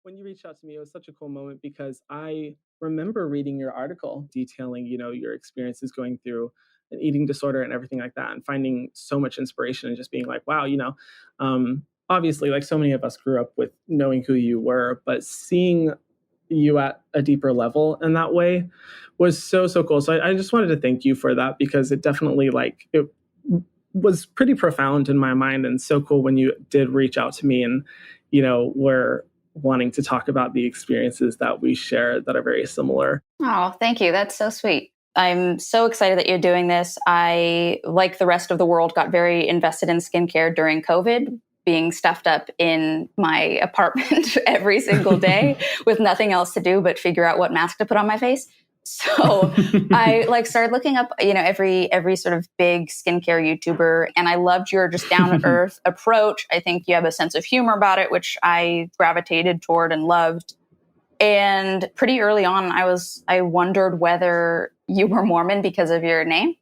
When you reached out to me, it was such a cool moment because I remember reading your article detailing, your experiences going through an eating disorder and everything like that, and finding so much inspiration and just being like, wow, obviously, like so many of us grew up with knowing who you were, but seeing you at a deeper level in that way was so, so cool. So I just wanted to thank you for that because it definitely it was pretty profound in my mind and so cool when you did reach out to me and, were wanting to talk about the experiences that we share that are very similar. Oh, thank you. That's so sweet. I'm so excited that you're doing this. I, like the rest of the world, got very invested in skincare during COVID, being stuffed up in my apartment every single day with nothing else to do but figure out what mask to put on my face. So I started looking up, every sort of big skincare YouTuber, and I loved your just down to earth approach. I think you have a sense of humor about it, which I gravitated toward and loved. And pretty early on, I wondered whether you were Mormon because of your name.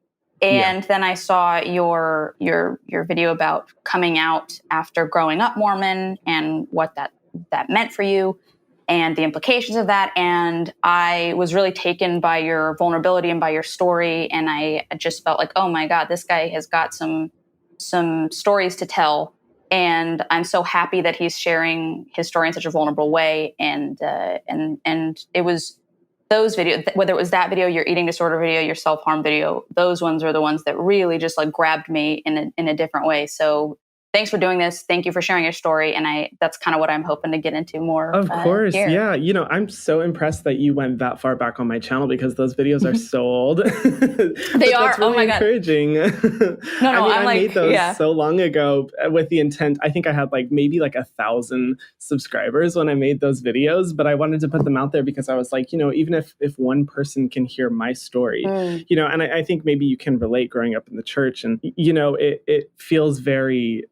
And then I saw your video about coming out after growing up Mormon and what that meant for you and the implications of that. And I was really taken by your vulnerability and by your story. And I just felt like, oh my God, this guy has got some stories to tell. And I'm so happy that he's sharing his story in such a vulnerable way. And it was those videos, whether it was that video, your eating disorder video, your self-harm video, those ones are the ones that really just grabbed me in a different way. So thanks for doing this. Thank you for sharing your story. And that's kind of what I'm hoping to get into more. Of course. Here. Yeah. I'm so impressed that you went that far back on my channel because those videos are so old. They are. That's really oh my encouraging. No, I made those so long ago with the intent. I think I had maybe 1,000 subscribers when I made those videos, but I wanted to put them out there because I was like, even if one person can hear my story, and I think maybe you can relate growing up in the church and, it feels very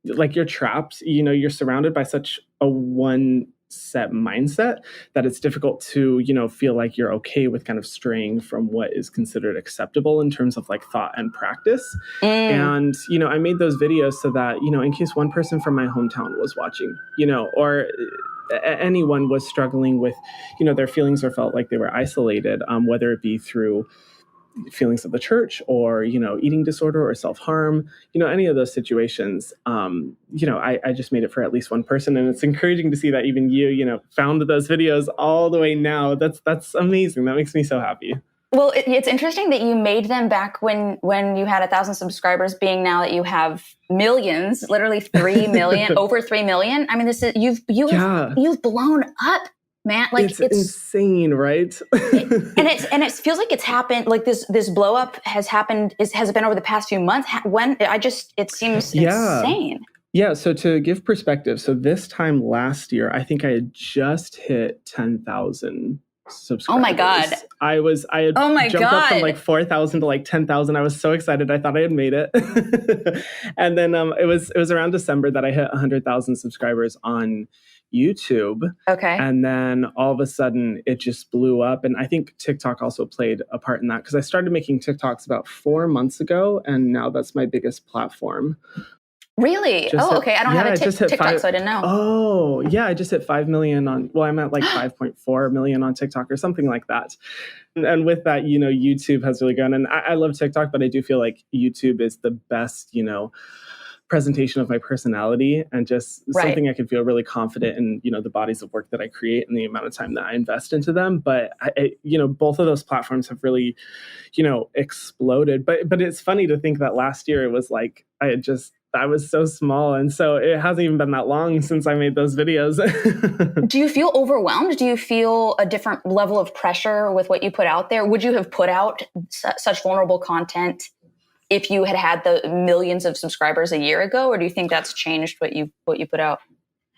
like you're trapped, you're surrounded by such a one set mindset that it's difficult to, feel like you're okay with kind of straying from what is considered acceptable in terms of thought and practice. And, I made those videos so that, in case one person from my hometown was watching, or anyone was struggling with, their feelings or felt like they were isolated, whether it be through feelings of the church or, eating disorder or self-harm, any of those situations, I just made it for at least one person. And it's encouraging to see that even you, found those videos all the way now. That's amazing. That makes me so happy. Well, it's interesting that you made them back when you had 1,000 subscribers, being now that you have millions, literally 3 million, over 3 million. I mean, you've blown up. Man, it's insane, right? and it feels like it's happened. This blow up has happened. Has it been over the past few months? It seems insane. Yeah. So to give perspective, so this time last year, I think I had just hit 10,000 subscribers. Oh my God! I had jumped up from 4,000 to 10,000. I was so excited. I thought I had made it. And then it was around December that I hit 100,000 subscribers on YouTube. Okay. And then all of a sudden it just blew up. And I think TikTok also played a part in that because I started making TikToks about 4 months ago. And now that's my biggest platform. Really? Okay. I don't have a TikTok, so I didn't know. Oh, yeah. I just hit 5 million I'm at 5.4 million on TikTok or something like that. And with that, YouTube has really gone. And I love TikTok, but I do feel like YouTube is the best, presentation of my personality and just something I can feel really confident in, the bodies of work that I create and the amount of time that I invest into them. But both of those platforms have really, exploded. But it's funny to think that last year it was I was so small. And so it hasn't even been that long since I made those videos. Do you feel overwhelmed? Do you feel a different level of pressure with what you put out there? Would you have put out such vulnerable content if you had the millions of subscribers a year ago, or do you think that's changed what you put out?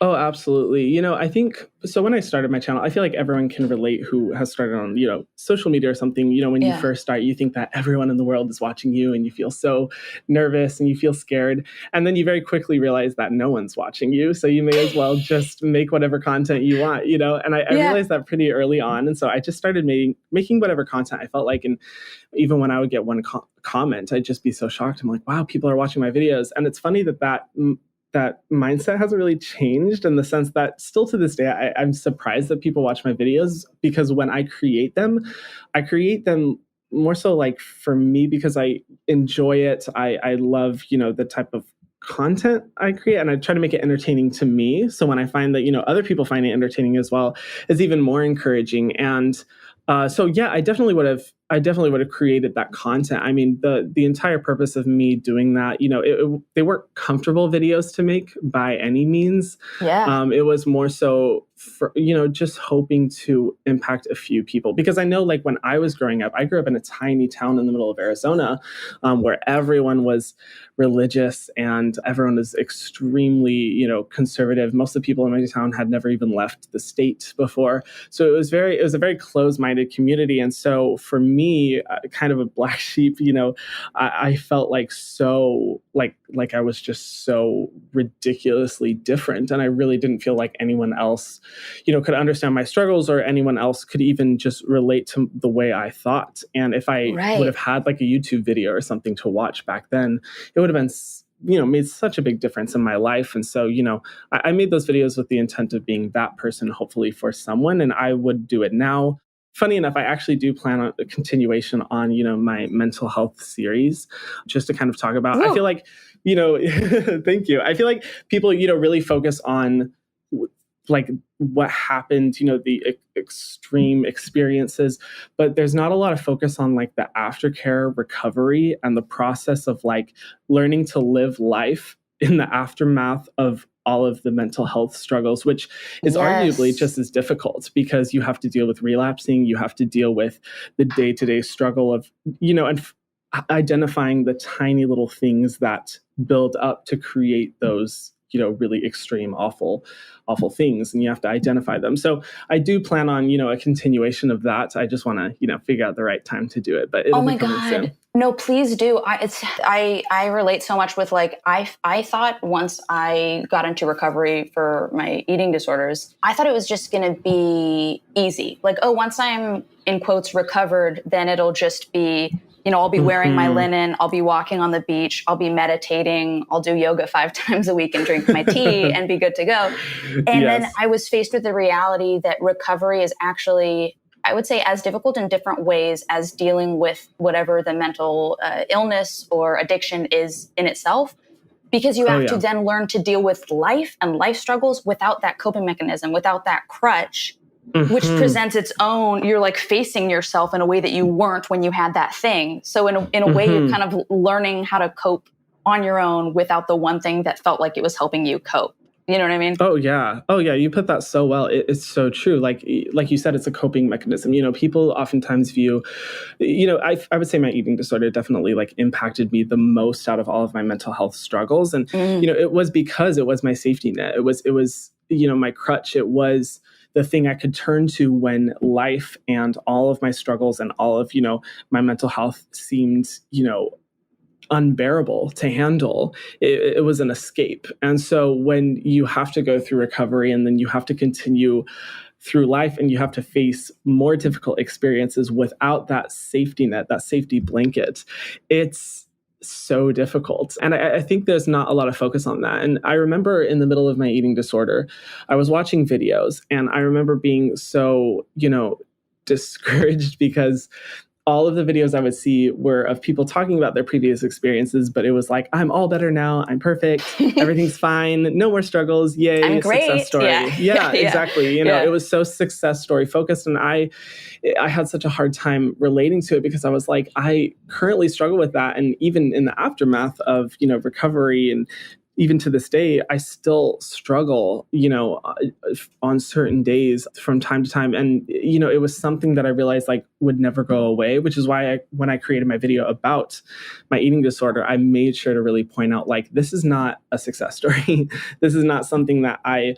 Oh, absolutely. I think, so when I started my channel, I feel like everyone can relate who has started on, social media or something. When you first start, you think that everyone in the world is watching you and you feel so nervous and you feel scared. And then you very quickly realize that no one's watching you. So you may as well just make whatever content you want, and I realized that pretty early on. And so I just started making whatever content I felt like. And even when I would get one comment, I'd just be so shocked. I'm like, wow, people are watching my videos. And it's funny that that mindset hasn't really changed, in the sense that still to this day, I'm surprised that people watch my videos, because when I create them more so like for me, because I enjoy it. I love, the type of content I create, and I try to make it entertaining to me. So when I find that, other people find it entertaining as well, it's even more encouraging. And so yeah, I definitely would have created that content. I mean, the entire purpose of me doing that, they weren't comfortable videos to make by any means. Yeah. It was more so for, just hoping to impact a few people, because I know, like, when I was growing up, I grew up in a tiny town in the middle of Arizona, where everyone was religious and everyone was extremely, conservative. Most of the people in my town had never even left the state before. So it was a very closed-minded community. And so for me, kind of a black sheep, I felt like like I was just so ridiculously different. And I really didn't feel like anyone else, could understand my struggles, or anyone else could even just relate to the way I thought. And if I would have had like a YouTube video or something to watch back then, it would have been, made such a big difference in my life. And so, I made those videos with the intent of being that person, hopefully for someone, and I would do it now. Funny enough, I actually do plan on a continuation on, my mental health series, just to kind of talk about, I feel like, thank you. I feel like people, really focus on like what happened, the extreme experiences, but there's not a lot of focus on like the aftercare, recovery, and the process of like learning to live life in the aftermath of all of the mental health struggles, which is arguably just as difficult, because you have to deal with relapsing, you have to deal with the day-to-day struggle of, identifying the tiny little things that build up to create those, really extreme, awful things, and you have to identify them. So I do plan on, a continuation of that. I just want to, figure out the right time to do it, but it'll be coming soon. No, please do. I relate so much with, like, I thought once I got into recovery for my eating disorders, I thought it was just going to be easy. Like, once I'm in quotes recovered, then it'll just be, I'll be wearing my linen, I'll be walking on the beach, I'll be meditating, I'll do yoga 5 times a week and drink my tea and be good to go. And then I was faced with the reality that recovery is actually, I would say, as difficult in different ways as dealing with whatever the mental illness or addiction is in itself, because you have to then learn to deal with life and life struggles without that coping mechanism, without that crutch, which presents its own, you're like facing yourself in a way that you weren't when you had that thing. So in a way, you're kind of learning how to cope on your own without the one thing that felt like it was helping you cope. You know what I mean? Oh yeah. You put that so well. It's so true. Like you said, it's a coping mechanism. People oftentimes view, I would say my eating disorder definitely like impacted me the most out of all of my mental health struggles. And, it was because it was my safety net. It was, my crutch. It was the thing I could turn to when life and all of my struggles and all of, my mental health seemed, unbearable to handle. It was an escape. And so when you have to go through recovery, and then you have to continue through life, and you have to face more difficult experiences without that safety net, that safety blanket, it's so difficult. And I think there's not a lot of focus on that. And I remember in the middle of my eating disorder, I was watching videos, and I remember being so, discouraged, because all of the videos I would see were of people talking about their previous experiences, but it was like, I'm all better now. I'm perfect. Everything's fine. No more struggles. Yay. I'm great. Success story. Yeah, exactly. It was so success story focused. And I had such a hard time relating to it, because I was like, I currently struggle with that. And even in the aftermath of, recovery, and even to this day, I still struggle, on certain days from time to time. And, it was something that I realized like would never go away, which is why when I created my video about my eating disorder, I made sure to really point out, like, this is not a success story. This is not something that I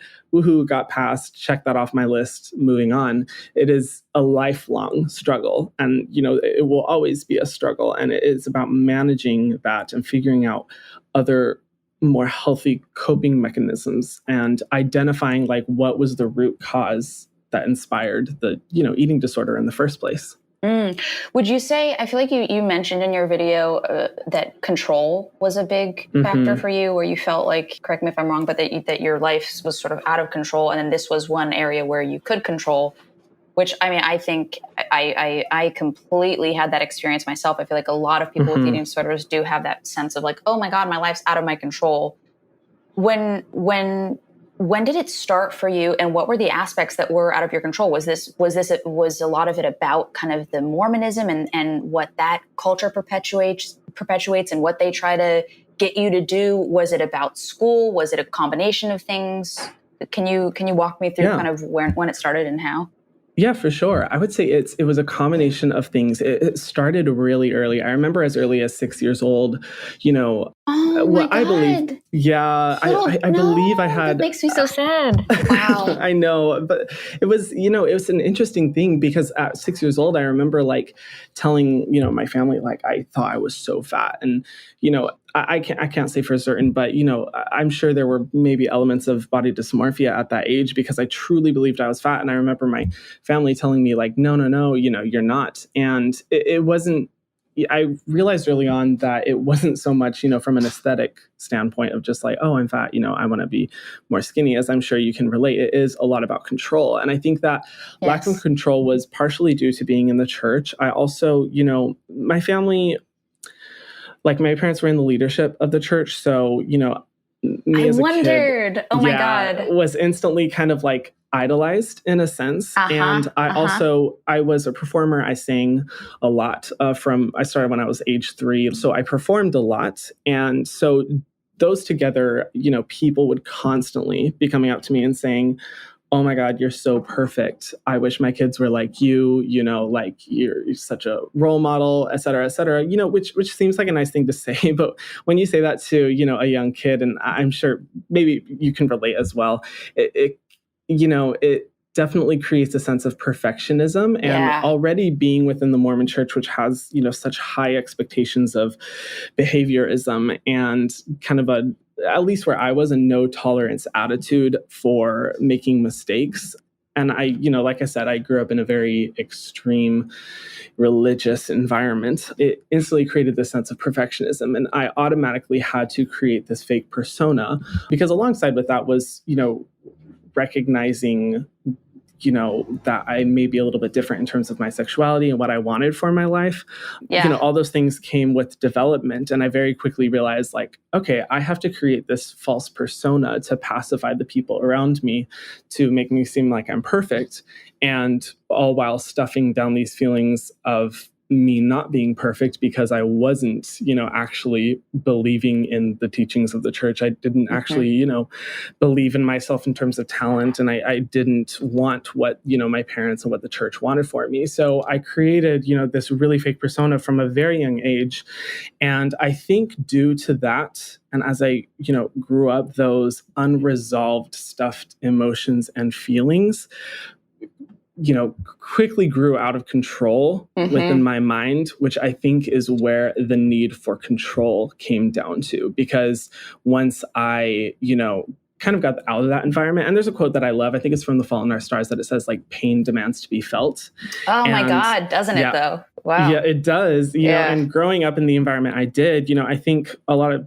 got past, check that off my list, moving on. It is a lifelong struggle. And, it will always be a struggle. And it is about managing that and figuring out other more healthy coping mechanisms, and identifying like what was the root cause that inspired the, eating disorder in the first place. Would you say, I feel like you mentioned in your video that control was a big factor for you, where you felt like, correct me if I'm wrong, but that your life was sort of out of control, and then this was one area where you could control, which, I mean, I think I completely had that experience myself. I feel like a lot of people with eating disorders do have that sense of like, oh my God, my life's out of my control. When did it start for you, and what were the aspects that were out of your control? Was a lot of it about kind of the Mormonism and what that culture perpetuates and what they try to get you to do? Was it about school? Was it a combination of things? Can you walk me through kind of when it started and how? Yeah, for sure. I would say it was a combination of things. It started really early. I remember as early as 6 years old, Oh my God. I believe, I believe I had. That makes me so sad. Wow. I know, but it was an interesting thing, because at 6 years old, I remember like telling, my family, like, I thought I was so fat, and, I can't say for certain, but, I'm sure there were maybe elements of body dysmorphia at that age, because I truly believed I was fat. And I remember my family telling me like, no, you're not. And it wasn't, I realized early on that it wasn't so much, from an aesthetic standpoint of just like, oh, I'm fat, I want to be more skinny, as I'm sure you can relate. It is a lot about control. And I think that lack of control was partially due to being in the church. I also, my family, like my parents were in the leadership of the church. So, me as a kid, oh my God, was instantly kind of like idolized in a sense. And I was a performer. I sang a lot I started when I was age 3. So I performed a lot. And so those together, people would constantly be coming up to me and saying, oh my God, you're so perfect. I wish my kids were like you, like you're such a role model, et cetera, which seems like a nice thing to say. But when you say that to, a young kid, and I'm sure maybe you can relate as well, it definitely creates a sense of perfectionism. And already being within the Mormon church, which has, such high expectations of behaviorism and kind of at least where I was, a no tolerance attitude for making mistakes. And I, like I said, I grew up in a very extreme religious environment. It instantly created this sense of perfectionism. And I automatically had to create this fake persona, because alongside with that was, recognizing, that I may be a little bit different in terms of my sexuality and what I wanted for my life. All those things came with development. And I very quickly realized like, okay, I have to create this false persona to pacify the people around me, to make me seem like I'm perfect. And all while stuffing down these feelings of me not being perfect, because I wasn't, actually believing in the teachings of the church. I didn't actually, believe in myself in terms of talent. And I didn't want what, my parents and what the church wanted for me. So I created, this really fake persona from a very young age. And I think due to that, and as I, grew up, those unresolved, stuffed emotions and feelings, quickly grew out of control within my mind, which I think is where the need for control came down to. Because once I, kind of got out of that environment, and there's a quote that I love, I think it's from The Fault in Our Stars, that it says like, pain demands to be felt. Oh my God, doesn't it though? Wow. Yeah, it does. You know, and growing up in the environment I did, I think a lot of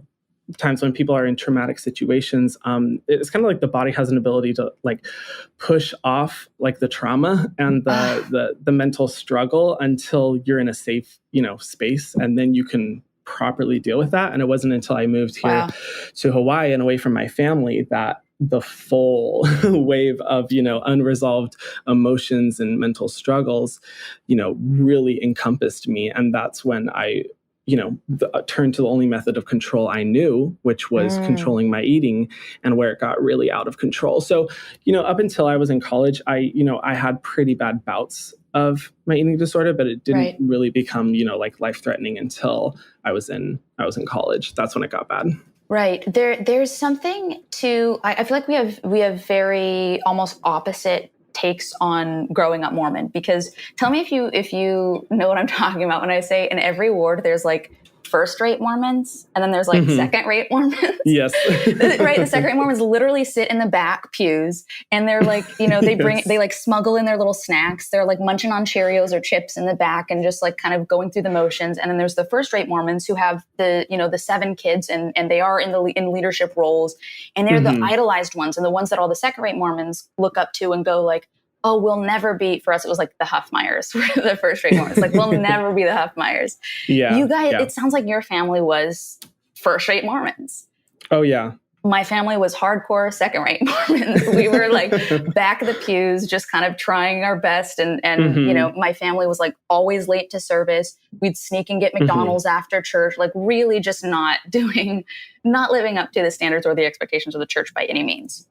times when people are in traumatic situations, it's kind of like the body has an ability to like push off like the trauma and the mental struggle until you're in a safe, space, and then you can properly deal with that. And it wasn't until I moved here to Hawaii and away from my family that the full wave of, unresolved emotions and mental struggles, really encompassed me. And that's when I turned to the only method of control I knew, which was controlling my eating, and where it got really out of control. So, up until I was in college, I had pretty bad bouts of my eating disorder, but it didn't really become, like life-threatening until I was in college. That's when it got bad. Right. There's something to, I feel like we have very almost opposite takes on growing up Mormon, because tell me if you know what I'm talking about when I say in every ward there's like first-rate Mormons, and then there's like second-rate Mormons. Yes. Right? The second-rate Mormons literally sit in the back pews, and they're like, they like smuggle in their little snacks. They're like munching on Cheerios or chips in the back and just like kind of going through the motions. And then there's the first-rate Mormons who have the 7 kids and they are in leadership roles, and they're the idolized ones and the ones that all the second-rate Mormons look up to and go like, oh, we'll never be, for us, it was like the Huffmeyers were the first-rate Mormons. Like, we'll never be the Huffmeyers. Yeah. You guys, it sounds like your family was first-rate Mormons. Oh, yeah. My family was hardcore second-rate Mormons. We were like back of the pews, just kind of trying our best. And my family was like always late to service. We'd sneak and get McDonald's after church, like really just not living up to the standards or the expectations of the church by any means.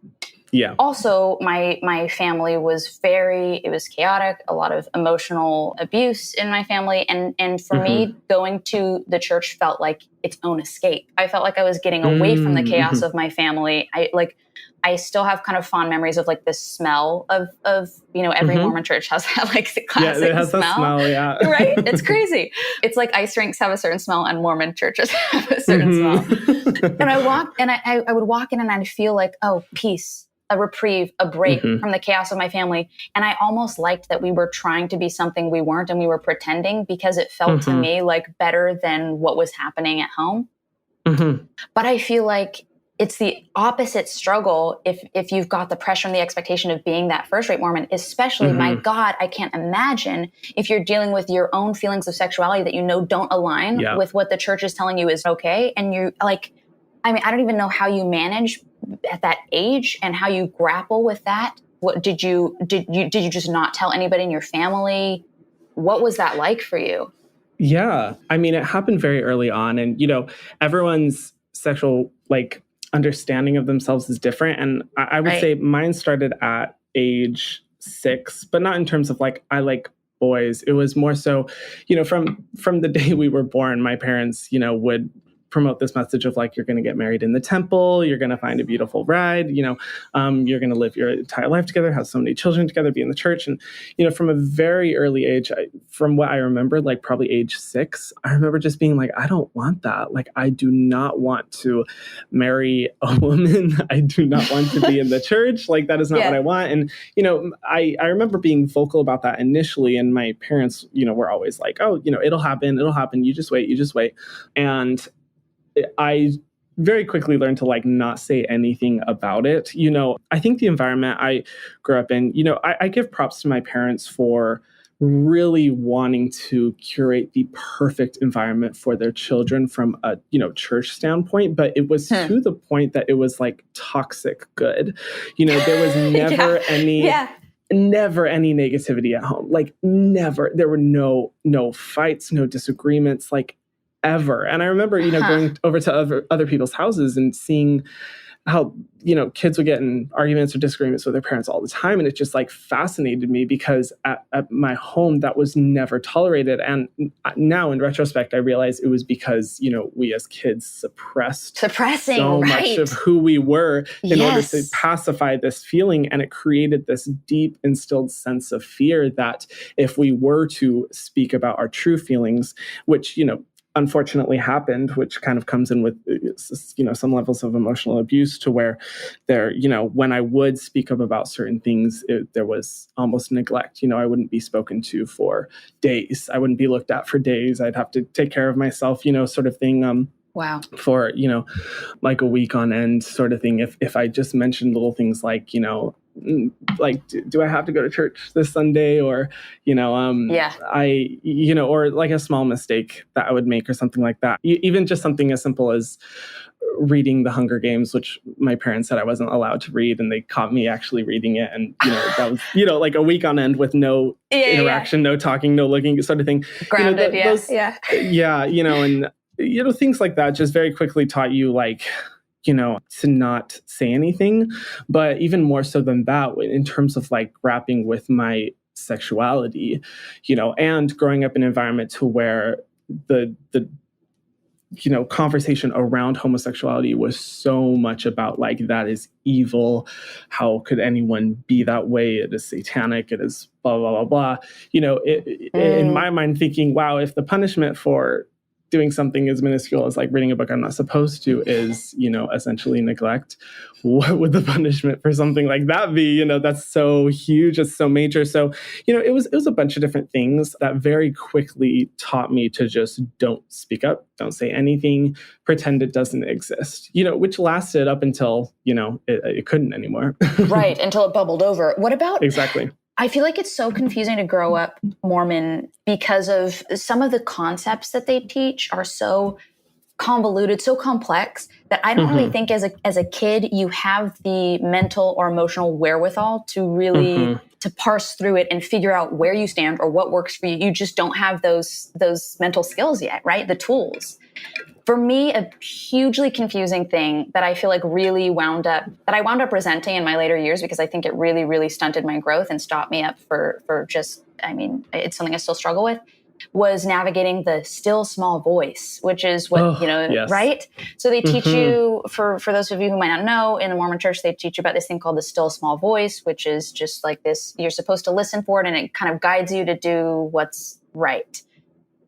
Yeah. Also, my family was it was chaotic, a lot of emotional abuse in my family. And for me, going to the church felt like its own escape. I felt like I was getting away from the chaos of my family. I still have kind of fond memories of like the smell of every Mormon church has that like the classic it has smell. That smell, yeah. Right? It's crazy. It's like ice rinks have a certain smell and Mormon churches have a certain smell. And I would walk in and I'd feel like, oh, peace, a reprieve, a break from the chaos of my family. And I almost liked that we were trying to be something we weren't and we were pretending because it felt to me like better than what was happening at home. But I feel like it's the opposite struggle if you've got the pressure and the expectation of being that first-rate Mormon, especially, my God, I can't imagine if you're dealing with your own feelings of sexuality that don't align with what the church is telling you is okay. And you like, I mean, I don't even know how you manage at that age and how you grapple with that. What did you just not tell anybody in your family? What was that like for you? Yeah. I mean, it happened very early on, and everyone's sexual understanding of themselves is different. And I would say mine started at age 6, but not in terms of I like boys. It was more so, from the day we were born, my parents, would promote this message of you're going to get married in the temple, you're going to find a beautiful bride, you're going to live your entire life together, have so many children together, be in the church. And, from a very early age, from what I remember, probably age 6, I remember just being I don't want that. I do not want to marry a woman. I do not want to be in the church. That is not what I want. And, I remember being vocal about that initially. And my parents, were always oh, it'll happen. You just wait. And I very quickly learned to not say anything about it. I think the environment I grew up in, I give props to my parents for really wanting to curate the perfect environment for their children from a, church standpoint, but it was to the point that it was toxic good. There was never never any negativity at home. Never. There were no fights, no disagreements, ever. And I remember, going over to other people's houses and seeing how, kids would get in arguments or disagreements with their parents all the time. And it just fascinated me because at my home, that was never tolerated. And now in retrospect, I realize it was because, we as kids suppressing so much of who we were in order to pacify this feeling. And it created this deep instilled sense of fear that if we were to speak about our true feelings, which, unfortunately happened, which kind of comes in with, some levels of emotional abuse to where there, when I would speak up about certain things, there was almost neglect. I wouldn't be spoken to for days. I wouldn't be looked at for days. I'd have to take care of myself, sort of thing. Wow. For, a week on end sort of thing. If I just mentioned little things do I have to go to church this Sunday or, or a small mistake that I would make or something like that. Even just something as simple as reading The Hunger Games, which my parents said I wasn't allowed to read, and they caught me actually reading it. And, that was, a week on end with no interaction, no talking, no looking sort of thing. Grounded, and, things like that just very quickly taught you to not say anything. But even more so than that, in terms of grappling with my sexuality, and growing up in an environment to where the conversation around homosexuality was so much about that is evil. How could anyone be that way? It is satanic. It is blah, blah, blah, blah. In my mind thinking, wow, if the punishment for doing something as minuscule as like reading a book I'm not supposed to is, essentially neglect. What would the punishment for something like that be? That's so huge. It's so major. So, it was a bunch of different things that very quickly taught me to just don't speak up, don't say anything, pretend it doesn't exist, which lasted up until, it couldn't anymore. Right. Until it bubbled over. What about... Exactly. I feel like it's so confusing to grow up Mormon because of some of the concepts that they teach are so convoluted, so complex that I don't really think as a kid you have the mental or emotional wherewithal to really to parse through it and figure out where you stand or what works for you. You just don't have those mental skills yet, right? The tools. For me, a hugely confusing thing that I feel like really wound up resenting in my later years because I think it really, really stunted my growth and stopped me up for just, it's something I still struggle with, was navigating the still small voice, which is what, yes. Right? So they teach you, for those of you who might not know, in the Mormon church, they teach you about this thing called the still small voice, which is just like this, you're supposed to listen for it and it kind of guides you to do what's right.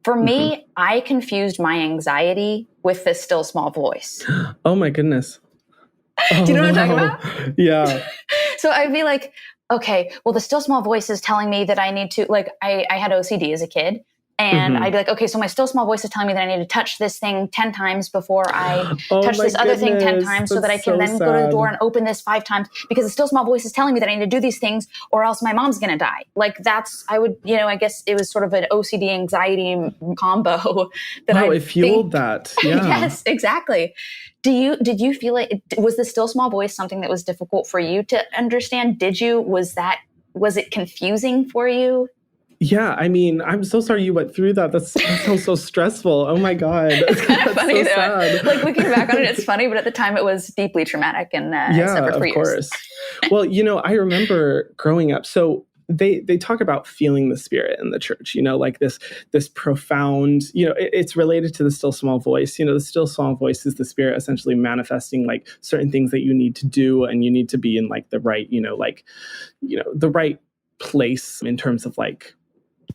For me, I confused my anxiety with this still small voice. Oh my goodness. Do you know what I'm talking about? Yeah. So I'd be like, okay, well, the still small voice is telling me that I need to, like, I had OCD as a kid. And I'd be like, okay, so my still small voice is telling me that I need to touch this thing 10 times before I touch this other thing 10 times so that I can then go to the door and open this 5 times because the still small voice is telling me that I need to do these things or else my mom's going to die. Like I guess it was sort of an OCD anxiety combo that it fueled that. Yeah. Yes, exactly. Did you feel like, was the still small voice something that was difficult for you to understand? Was it confusing for you? Yeah, I'm so sorry you went through that. That sounds so stressful. Oh my God. It's kind of funny so though. sad. Like looking back on it, it's funny, but at the time it was deeply traumatic and separate for of course. Well, I remember growing up. So they talk about feeling the spirit in the church, like this profound, it's related to the still small voice. The still small voice is the spirit essentially manifesting like certain things that you need to do, and you need to be in like the right, the right place in terms of like,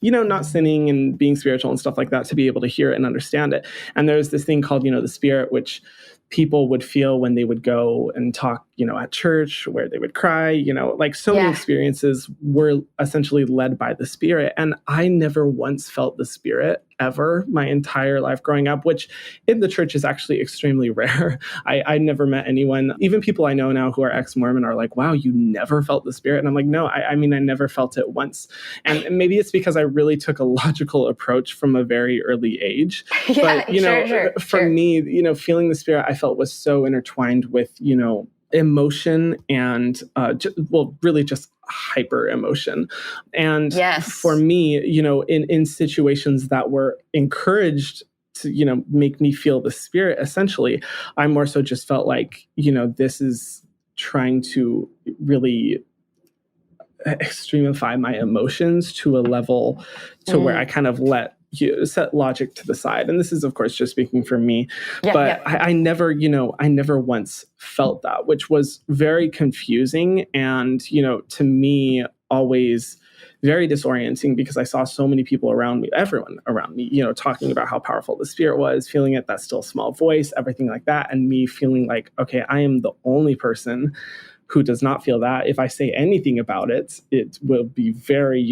not sinning and being spiritual and stuff like that to be able to hear it and understand it. And there's this thing called, the spirit, which people would feel when they would go and talk, at church, where they would cry, like so many experiences were essentially led by the spirit. And I never once felt the spirit ever my entire life growing up, which in the church is actually extremely rare. I never met anyone, even people I know now who are ex-Mormon are like, wow, you never felt the spirit. And I'm like, no, I never felt it once. And maybe it's because I really took a logical approach from a very early age. Yeah, but, for me, feeling the spirit I felt was so intertwined with, emotion and really just hyper emotion. And for me, in situations that were encouraged to, make me feel the spirit, essentially, I more so just felt like, this is trying to really extremify my emotions to a level to where I kind of set logic to the side. And this is, of course, just speaking for me. I never once felt that, which was very confusing. And, to me, always very disorienting because I saw so many people around me, everyone around me, talking about how powerful the spirit was, feeling it, that still small voice, everything like that. And me feeling like, okay, I am the only person who does not feel that. If I say anything about it, it will be very,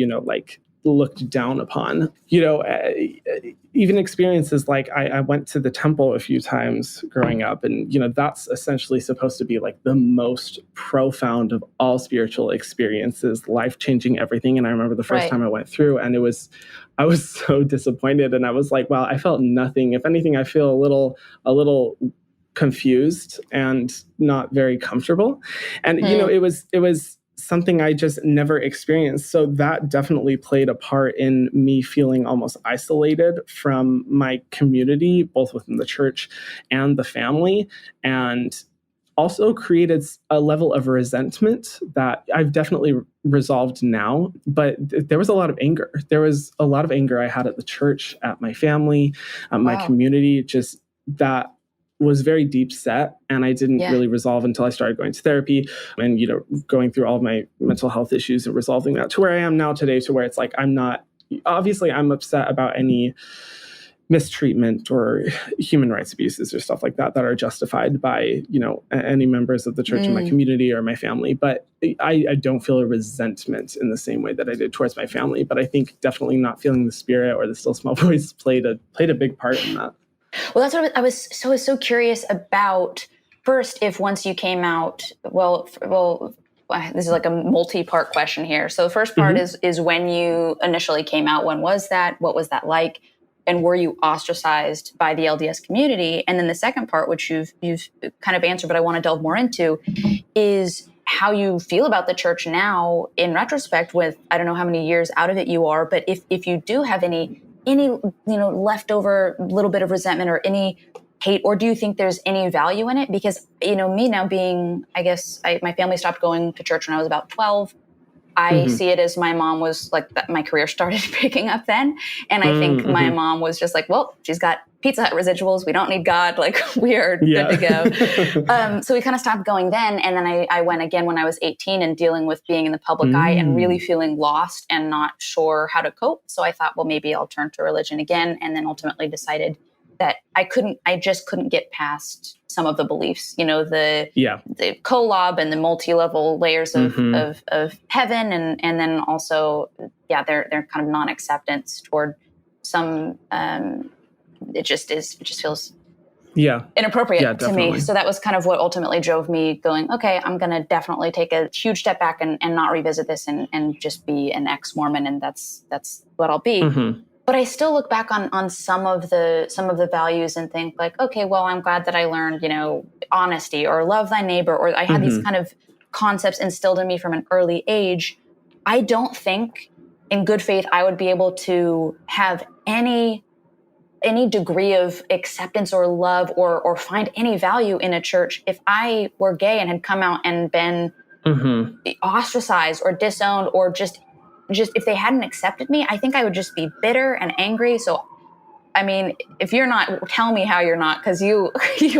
looked down upon. Even experiences like I went to the temple a few times growing up, and that's essentially supposed to be like the most profound of all spiritual experiences, life-changing everything. And I remember the first time I went through, and I was so disappointed, and I was like, wow, I felt nothing. If anything, I feel a little confused and not very comfortable. And it was something I just never experienced. So that definitely played a part in me feeling almost isolated from my community, both within the church and the family, and also created a level of resentment that I've definitely resolved now. But there was a lot of anger. There was a lot of anger I had at the church, at my family, at my community, just that was very deep set, and I didn't really resolve until I started going to therapy and, going through all of my mental health issues and resolving that to where I am now today, to where it's like, I'm upset about any mistreatment or human rights abuses or stuff like that are justified by, any members of the church in my community or my family. But I don't feel a resentment in the same way that I did towards my family. But I think definitely not feeling the spirit or the still small voice played a big part in that. Well, that's what I was so curious about. First, if once you came out, well, this is like a multi-part question here. So the first part is when you initially came out. When was that? What was that like? And were you ostracized by the LDS community? And then the second part, which you've kind of answered, but I want to delve more into, is how you feel about the church now in retrospect. With, I don't know how many years out of it you are, but if you do have any leftover little bit of resentment or any hate, or do you think there's any value in it? Because, me now being, I guess, my family stopped going to church when I was about 12. I see it as my mom was like, my career started picking up then. And I think my mom was just like, well, she's got Pizza Hut residuals. We don't need God. Like, we are good to go. So we kind of stopped going then. And then I went again when I was 18 and dealing with being in the public eye and really feeling lost and not sure how to cope. So I thought, well, maybe I'll turn to religion again. And then ultimately decided that I just couldn't get past some of the beliefs, the kolob and the multi-level layers of heaven. And then also, their kind of non-acceptance toward some, it just feels inappropriate to me. So that was kind of what ultimately drove me going, okay, I'm going to definitely take a huge step back and not revisit this and just be an ex-Mormon. And that's what I'll be. But I still look back on some of the values and think like, okay, well, I'm glad that I learned, honesty or love thy neighbor, or I had these kind of concepts instilled in me from an early age. I don't think in good faith I would be able to have any degree of acceptance or love or find any value in a church if I were gay and had come out and been ostracized or disowned, or just if they hadn't accepted me. I think I would just be bitter and angry. So, I mean, if you're not, tell me how you're not, because you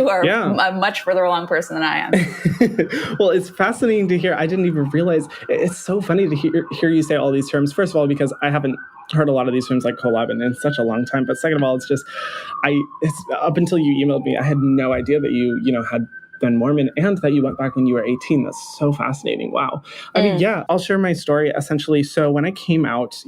are a much further along person than I am. Well, it's fascinating to hear. I didn't even realize. It's so funny to hear you say all these terms. First of all, because I haven't heard a lot of these terms like collab in such a long time. But second of all, it's up until you emailed me, I had no idea that you had been Mormon and that you went back when you were 18. That's so fascinating. Wow. I mean, I'll share my story essentially. So when I came out,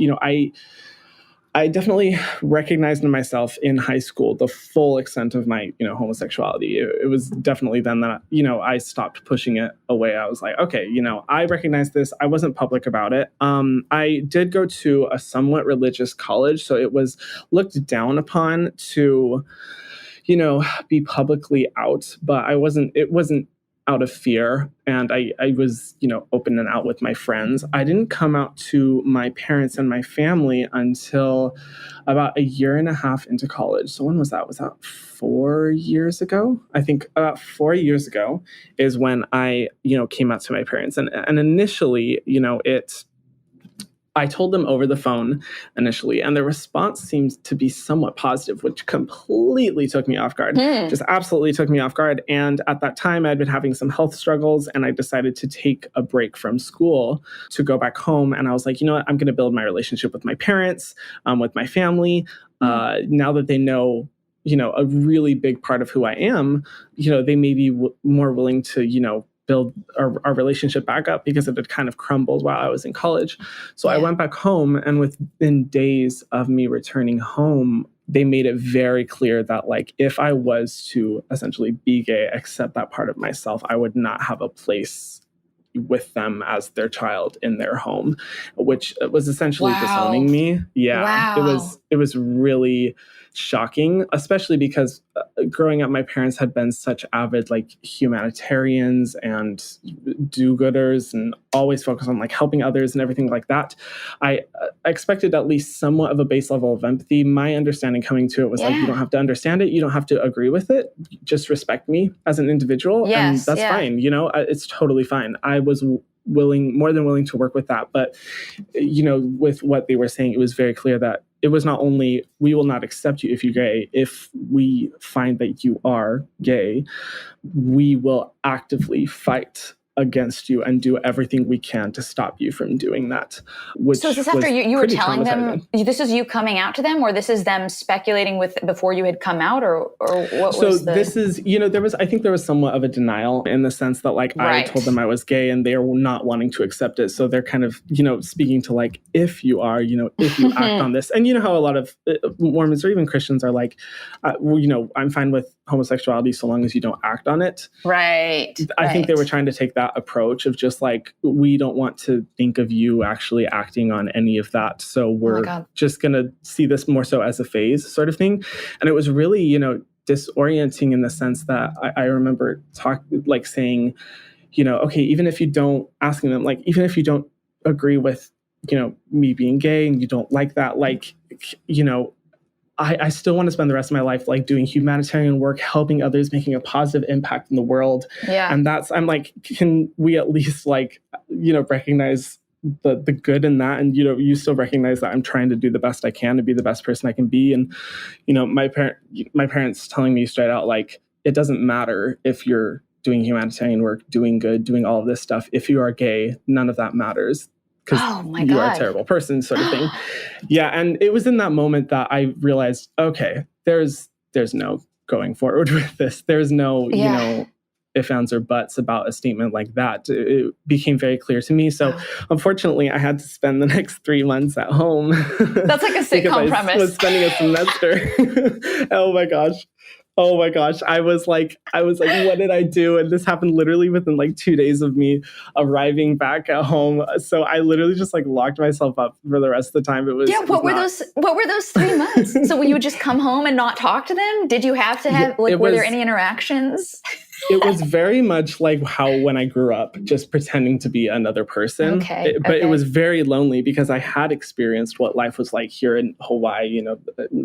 I definitely recognized in myself in high school the full extent of my, homosexuality. It was definitely then that, I stopped pushing it away. I was like, okay, I recognize this. I wasn't public about it. I did go to a somewhat religious college, so it was looked down upon to be publicly out, but it wasn't out of fear. And I was, open and out with my friends. I didn't come out to my parents and my family until about a year and a half into college. So when was that? Was that 4 years ago? I think about 4 years ago is when I, came out to my parents. And initially, I told them over the phone initially, and the response seems to be somewhat positive, which completely took me off guard. Just absolutely took me off guard. And at that time, I'd been having some health struggles, and I decided to take a break from school to go back home. And I was like, you know what? I'm going to build my relationship with my parents, with my family. Now that they know, a really big part of who I am, they may be more willing to, build our relationship back up, because it had kind of crumbled while I was in college. So I went back home, and within days of me returning home, they made it very clear that, like, if I was to essentially be gay, accept that part of myself, I would not have a place with them as their child in their home, which was essentially disowning me. It was really shocking, especially because growing up, my parents had been such avid humanitarians and do-gooders and always focused on helping others and everything like that. I expected at least somewhat of a base level of empathy. My understanding coming to it was you don't have to understand it, you don't have to agree with it, just respect me as an individual, and that's fine. It's totally fine. I was more than willing to work with that. But, with what they were saying, it was very clear that it was not only, we will not accept you if you're gay. If we find that you are gay, we will actively fight against you and do everything we can to stop you from doing that. So is this after you were telling them, this is you coming out to them, or this is them speculating with before you had come out, or what so was this is, I think there was somewhat of a denial in the sense that like I told them I was gay and they were not wanting to accept it. So they're kind of, speaking to like, if you are, if you act on this. And you know how a lot of Mormons or even Christians are like, I'm fine with homosexuality so long as you don't act on it. Right. I think they were trying to take that approach of just like, we don't want to think of you actually acting on any of that. So we're just going to see this more so as a phase sort of thing. And it was really, disorienting in the sense that I remember saying, okay, even if you don't, asking them, like, even if you don't agree with, me being gay and you don't like that, like, I still want to spend the rest of my life like doing humanitarian work, helping others, making a positive impact in the world. Yeah. And I'm like, can we at least like, recognize the good in that? And, you still recognize that I'm trying to do the best I can to be the best person I can be. And, my parents telling me straight out, like, it doesn't matter if you're doing humanitarian work, doing good, doing all of this stuff. If you are gay, none of that matters. Because you are a terrible person, sort of thing. Yeah, and it was in that moment that I realized, okay, there's no going forward with this. There's no, ifs, ands, or buts about a statement like that. It became very clear to me. So unfortunately, I had to spend the next 3 months at home. That's like a sitcom premise. I was spending a semester. Oh my gosh. I was like, what did I do? And this happened literally within like 2 days of me arriving back at home. So I literally just like locked myself up for the rest of the time. What were those 3 months? So you would just come home and not talk to them? Did you have to have, were there any interactions? It was very much like how when I grew up, just pretending to be another person. But it was very lonely because I had experienced what life was like here in Hawaii,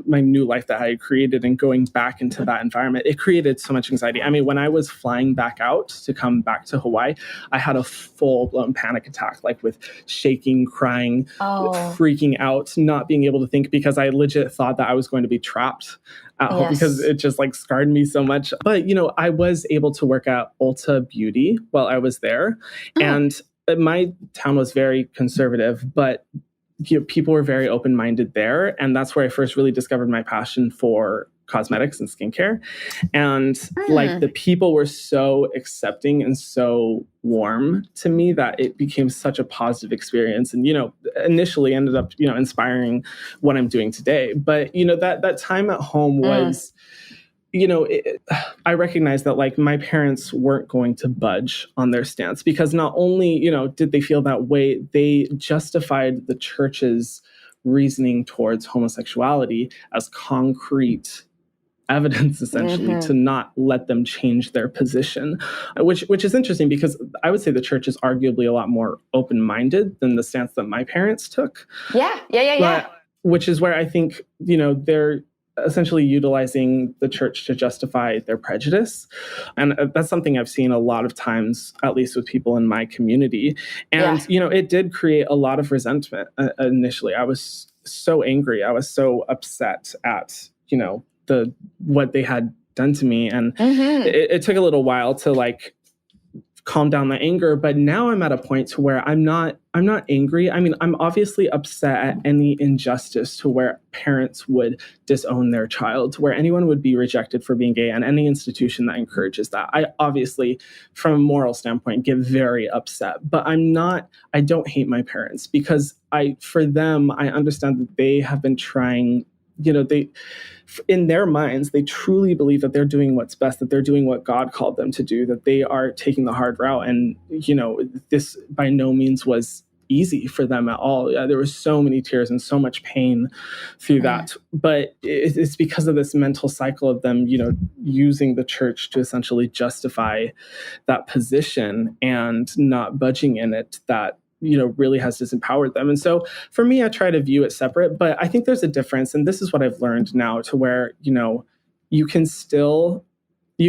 my new life that I had created, and going back into that environment, it created so much anxiety. I mean, when I was flying back out to come back to Hawaii, I had a full-blown panic attack, like with shaking, crying, freaking out, not being able to think, because I legit thought that I was going to be trapped at home because it just like scarred me so much. But, I was able to work at Ulta Beauty while I was there. And my town was very conservative, but people were very open-minded there. And that's where I first really discovered my passion for cosmetics and skincare. And like the people were so accepting and so warm to me that it became such a positive experience. And, initially ended up, inspiring what I'm doing today. But, that time at home was, I recognized that like my parents weren't going to budge on their stance, because not only, did they feel that way, they justified the church's reasoning towards homosexuality as concrete evidence, essentially, to not let them change their position, which is interesting, because I would say the church is arguably a lot more open-minded than the stance that my parents took. Yeah. Which is where I think, they're essentially utilizing the church to justify their prejudice. And that's something I've seen a lot of times, at least with people in my community. And, it did create a lot of resentment initially. I was so angry. I was so upset at, what they had done to me. And it took a little while to like calm down the anger. But now I'm at a point to where I'm not angry. I mean, I'm obviously upset at any injustice to where parents would disown their child, to where anyone would be rejected for being gay, and any institution that encourages that. I obviously, from a moral standpoint, get very upset. But I don't hate my parents, because for them, I understand that they have been trying, in their minds, they truly believe that they're doing what's best, that they're doing what God called them to do, that they are taking the hard route. And, this by no means was easy for them at all. There were so many tears and so much pain through that. But it's because of this mental cycle of them, using the church to essentially justify that position and not budging in it, that really has disempowered them. And so for me, I try to view it separate, but I think there's a difference. And this is what I've learned now, to where, you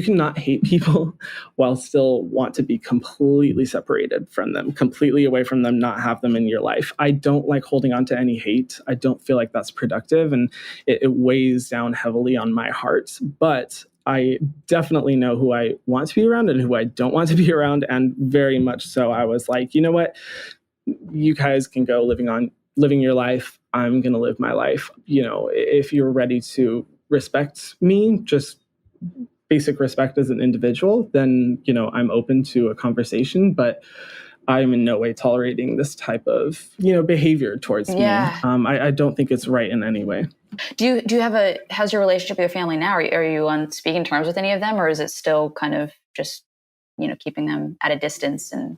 can not hate people while still want to be completely separated from them, completely away from them, not have them in your life. I don't like holding on to any hate. I don't feel like that's productive, and it weighs down heavily on my heart. But I definitely know who I want to be around and who I don't want to be around. And very much so, I was like, you know what? You guys can go living your life. I'm going to live my life. If you're ready to respect me, just basic respect as an individual, then, I'm open to a conversation, but I'm in no way tolerating this type of, behavior towards me. I don't think it's right in any way. Do you have how's your relationship with your family now? Are you on speaking terms with any of them, or is it still kind of just, keeping them at a distance and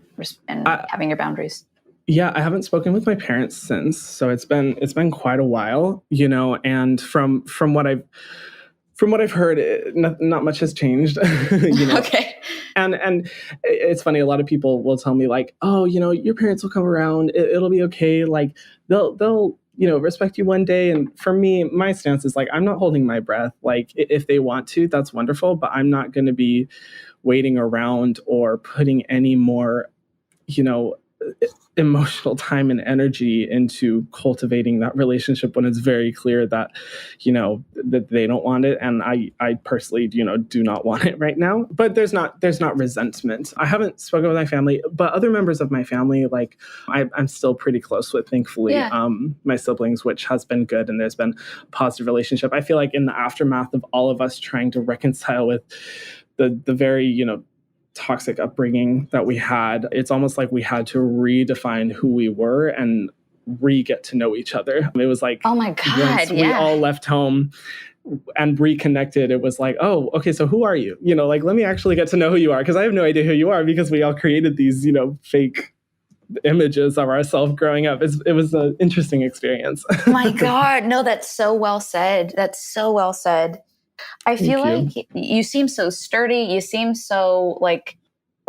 having your boundaries? Yeah, I haven't spoken with my parents since, so it's been quite a while, and from what I've heard, not much has changed. Okay. And it's funny, a lot of people will tell me like, oh, your parents will come around, it'll be okay, like they'll respect you one day. And for me, my stance is like, I'm not holding my breath. Like if they want to, that's wonderful, but I'm not going to be waiting around or putting any more, emotional time and energy into cultivating that relationship when it's very clear that, that they don't want it. And I personally, do not want it right now. But there's not resentment. I haven't spoken with my family, but other members of my family, like I'm still pretty close with, thankfully, my siblings, which has been good. And there's been a positive relationship. I feel like in the aftermath of all of us trying to reconcile with the very, toxic upbringing that we had, it's almost like we had to redefine who we were and get to know each other. It was like, oh my God, once we all left home and reconnected, it was like, oh, okay, so who are you? Like, let me actually get to know who you are, because I have no idea who you are, because we all created these, fake images of ourselves growing up. It was an interesting experience. My God, no, that's so well said. That's so well said. I feel like you seem so sturdy. You seem so like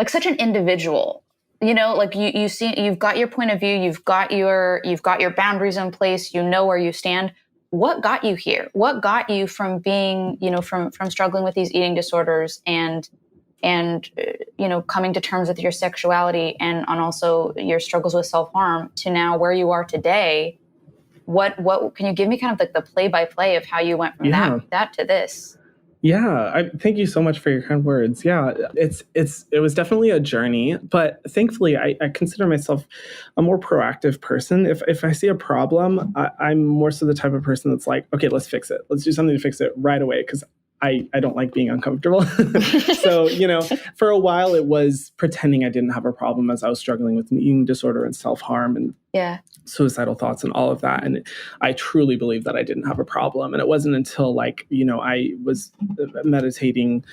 such an individual, like you see, you've got your point of view. You've got your boundaries in place. You know where you stand. What got you here? What got you from being, from struggling with these eating disorders and coming to terms with your sexuality and on also your struggles with self-harm to now where you are today? What can you give me kind of like the play-by-play of how you went from that to this? Yeah, thank you so much for your kind words. Yeah, it was definitely a journey, but thankfully I consider myself a more proactive person. If I see a problem, I'm more so the type of person that's like, okay, let's fix it. Let's do something to fix it right away, because I don't like being uncomfortable. So, for a while it was pretending I didn't have a problem as I was struggling with an eating disorder and self-harm and suicidal thoughts and all of that. And I truly believe that I didn't have a problem. And it wasn't until I was meditating,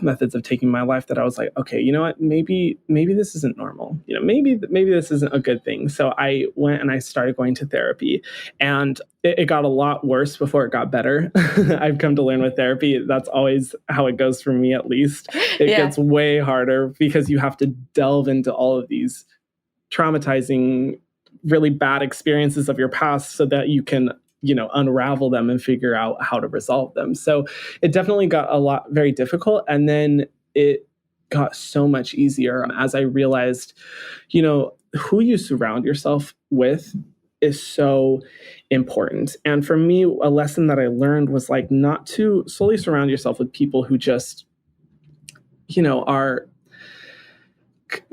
methods of taking my life that I was like, okay, you know what, maybe this isn't normal. Maybe this isn't a good thing. So I went and I started going to therapy, and it got a lot worse before it got better. I've come to learn with therapy, that's always how it goes for me, at least. It gets way harder because you have to delve into all of these traumatizing, really bad experiences of your past so that you can, unravel them and figure out how to resolve them. So it definitely got very difficult. And then it got so much easier as I realized, who you surround yourself with is so important. And for me, a lesson that I learned was like not to solely surround yourself with people who just, are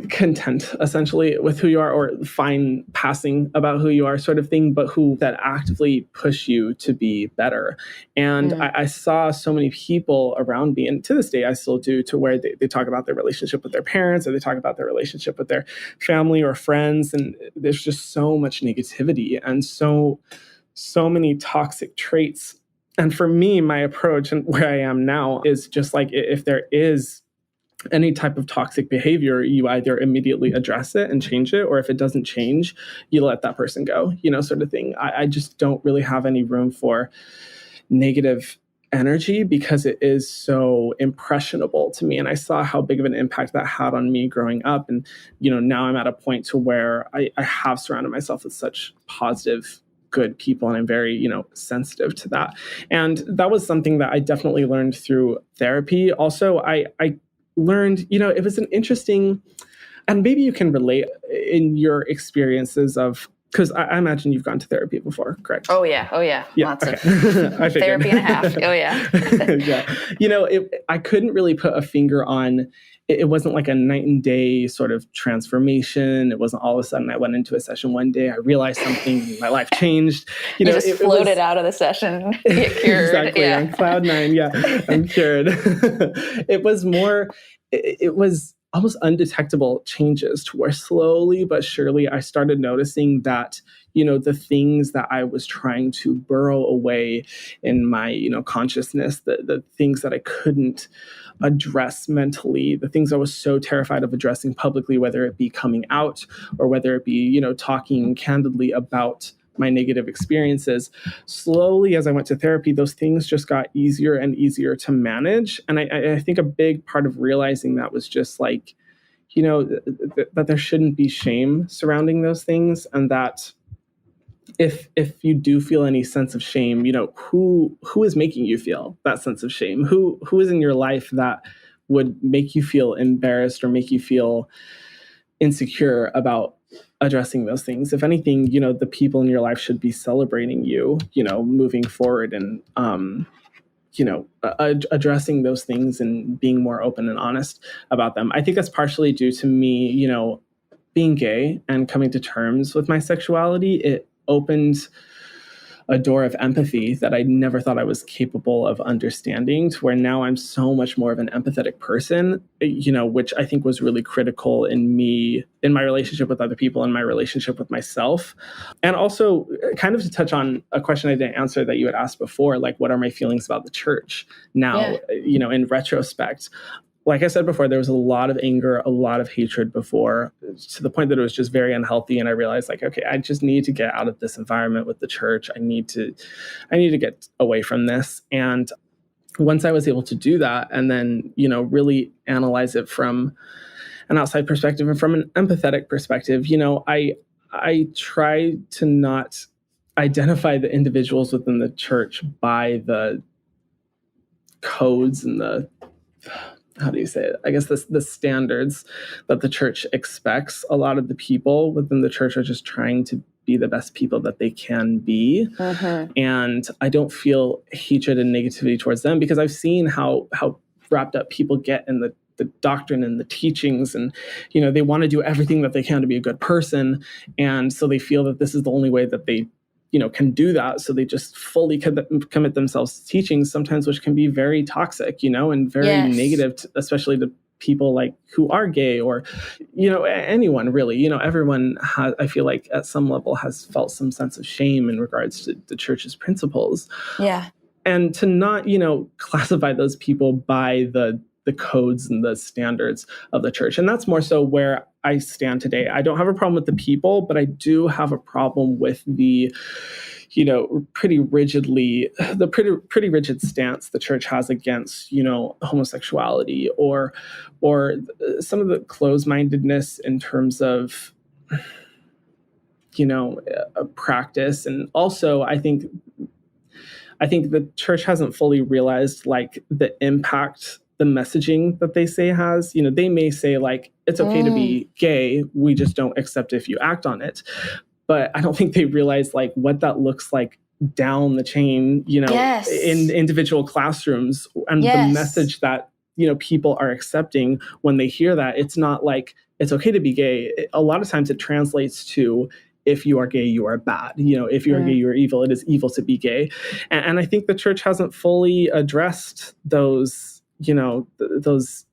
content essentially with who you are, or fine passing about who you are sort of thing, but who that actively push you to be better. And I saw so many people around me, and to this day I still do, to where they talk about their relationship with their parents, or they talk about their relationship with their family or friends, and there's just so much negativity and so many toxic traits. And for me, my approach and where I am now is just like, if there is any type of toxic behavior, you either immediately address it and change it, or if it doesn't change, you let that person go, sort of thing. I just don't really have any room for negative energy because it is so impressionable to me. And I saw how big of an impact that had on me growing up. And, now I'm at a point to where I have surrounded myself with such positive, good people, and I'm very, sensitive to that. And that was something that I definitely learned through therapy. Also, I learned, it was an interesting, and maybe you can relate in your experiences of Because I imagine you've gone to therapy before, correct? Oh yeah. Yeah, Lots okay. of therapy and a half. Oh yeah. Yeah. I couldn't really put a finger on, it wasn't like a night and day sort of transformation. It wasn't all of a sudden I went into a session one day, I realized something, my life changed. You just floated out of the session, get cured. Exactly, yeah. On cloud nine, yeah, I'm cured. It was almost undetectable changes to where slowly but surely I started noticing that, the things that I was trying to burrow away in my, consciousness, the things that I couldn't address mentally, the things I was so terrified of addressing publicly, whether it be coming out or whether it be, talking candidly about my negative experiences. Slowly, as I went to therapy, those things just got easier and easier to manage. And I think a big part of realizing that was just like, that there shouldn't be shame surrounding those things. And that if you do feel any sense of shame, who is making you feel that sense of shame? Who is in your life that would make you feel embarrassed or make you feel insecure about addressing those things? If anything, the people in your life should be celebrating you, moving forward and, addressing those things and being more open and honest about them. I think that's partially due to me, being gay and coming to terms with my sexuality. It opened a door of empathy that I never thought I was capable of understanding, to where now I'm so much more of an empathetic person, which I think was really critical in me, in my relationship with other people and my relationship with myself. And also kind of to touch on a question I didn't answer that you had asked before, like, what are my feelings about the church now, in retrospect? Like I said before, there was a lot of anger, a lot of hatred before, to the point that it was just very unhealthy. And I realized, like, okay, I just need to get out of this environment with the church. I need to get away from this. And once I was able to do that, and then, really analyze it from an outside perspective and from an empathetic perspective, I try to not identify the individuals within the church by the codes and the, how do you say it? I guess the standards that the church expects. A lot of the people within the church are just trying to be the best people that they can be. Mm-hmm. And I don't feel hatred and negativity towards them, because I've seen how wrapped up people get in the doctrine and the teachings, and, they want to do everything that they can to be a good person. And so they feel that this is the only way that they can do that. So they just fully commit themselves to teachings, sometimes which can be very toxic, and very negative, especially to people like who are gay, or, anyone really, everyone has, I feel like at some level has felt some sense of shame in regards to the church's principles. Yeah. And to not, classify those people by the codes and the standards of the church. And that's more so where I stand today. I don't have a problem with the people, but I do have a problem with the, pretty rigid stance the church has against, homosexuality, or some of the closed-mindedness in terms of, a practice. And also, I think the church hasn't fully realized, like, the impact the messaging that they say has. They may say, like, it's okay to be gay, we just don't accept if you act on it. But I don't think they realize, like, what that looks like down the chain, in individual classrooms, and the message that, people are accepting when they hear that. It's not like it's okay to be gay. A lot of times it translates to, if you are gay, you are bad. If you are gay, you are evil. It is evil to be gay. And I think the church hasn't fully addressed those, those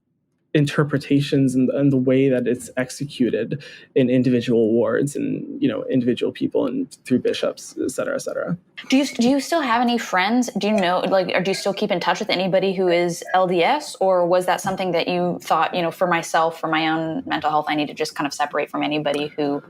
interpretations and the way that it's executed in individual wards and, individual people and through bishops, et cetera, et cetera. Do you still have any friends? Do you know, or do you still keep in touch with anybody who is LDS? Or was that something that you thought, for myself, for my own mental health, I need to just kind of separate from anybody who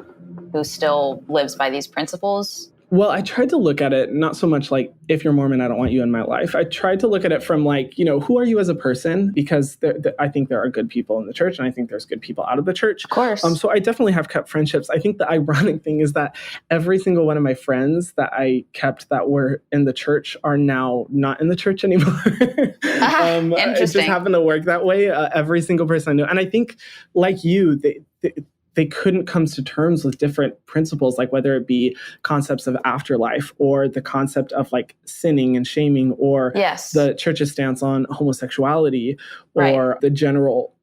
still lives by these principles? Well, I tried to look at it not so much like, if you're Mormon, I don't want you in my life. I tried to look at it from, like, who are you as a person? Because I think there are good people in the church, and I think there's good people out of the church. Of course. So I definitely have kept friendships. I think the ironic thing is that every single one of my friends that I kept that were in the church are now not in the church anymore. It just happened to work that way. Every single person I know. And I think, like you, they couldn't come to terms with different principles, like whether it be concepts of afterlife or the concept of like sinning and shaming, or the church's stance on homosexuality, or the general,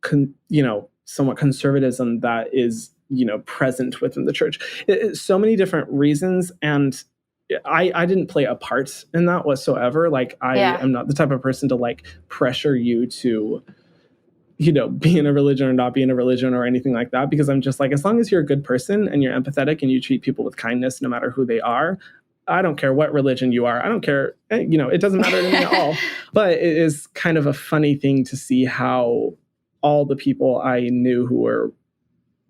somewhat conservatism that is, present within the church. So many different reasons. And I didn't play a part in that whatsoever. Like, I am not the type of person to like pressure you to, be in a religion or not be in a religion or anything like that, because I'm just like, as long as you're a good person and you're empathetic and you treat people with kindness, no matter who they are, I don't care what religion you are. I don't care. It doesn't matter to me at all. But it is kind of a funny thing to see how all the people I knew who were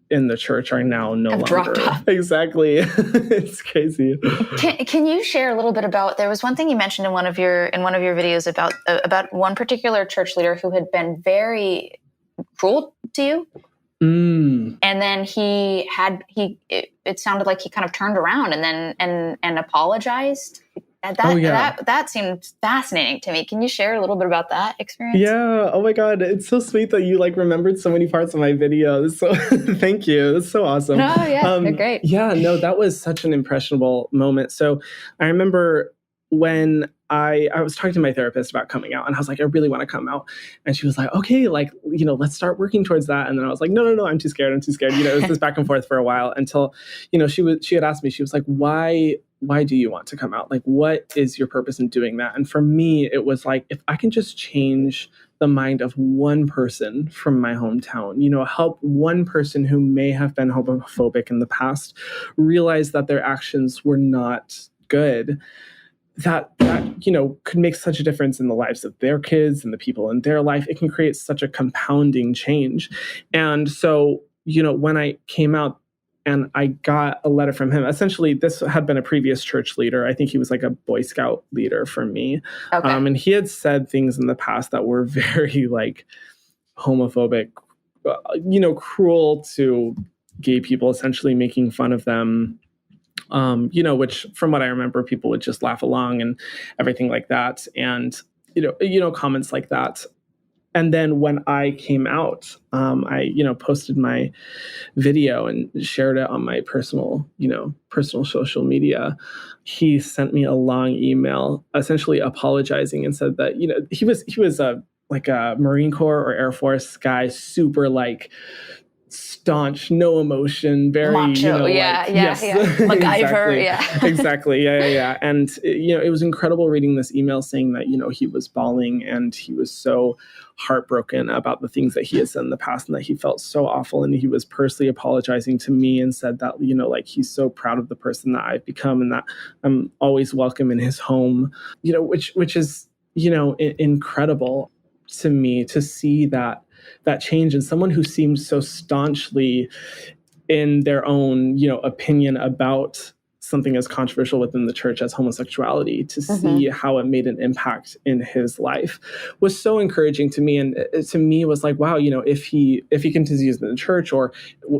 in the church are now no longer. Dropped off. Exactly. It's crazy. Can you share a little bit about, there was one thing you mentioned in one of your videos about one particular church leader who had been very cruel to you. And then it sounded like he kind of turned around and apologized. That seemed fascinating to me. Can you share a little bit about that experience? Yeah. Oh my God. It's so sweet that you like remembered so many parts of my videos. So thank you. That's so awesome. Oh yeah, they're great. Yeah, no, that was such an impressionable moment. So I remember when I was talking to my therapist about coming out, and I was like, I really want to come out. And she was like, okay, like, let's start working towards that. And then I was like, no, I'm too scared. It was this back and forth for a while until, she had asked me, she was like, why do you want to come out? Like, what is your purpose in doing that? And for me, it was like, if I can just change the mind of one person from my hometown, help one person who may have been homophobic in the past realize that their actions were not good, that could make such a difference in the lives of their kids and the people in their life. It can create such a compounding change. And so, when I came out and I got a letter from him, essentially this had been a previous church leader. I think he was like a Boy Scout leader for me. Okay. And he had said things in the past that were very like homophobic, cruel to gay people, essentially making fun of them. Which from what I remember, people would just laugh along and everything like that. And, comments like that. And then when I came out, I, posted my video and shared it on my personal social media. He sent me a long email, essentially apologizing, and said that, he was a Marine Corps or Air Force guy, super like staunch, no emotion, very macho, yes. MacGyver, exactly, yeah. And it was incredible reading this email saying that he was bawling and he was so heartbroken about the things that he had said in the past and that he felt so awful, and he was personally apologizing to me and said that he's so proud of the person that I've become and that I'm always welcome in his home, which is incredible to me to see that change in someone who seemed so staunchly in their own, opinion about something as controversial within the church as homosexuality, to see how it made an impact in his life was so encouraging to me. And to me, it was like, wow, if he continues in the church or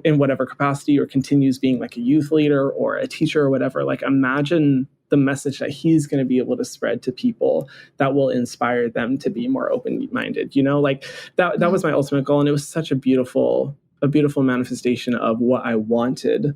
in whatever capacity, or continues being like a youth leader or a teacher or whatever, like imagine the message that he's going to be able to spread to people that will inspire them to be more open-minded, like that was my ultimate goal. And it was such a beautiful manifestation of what I wanted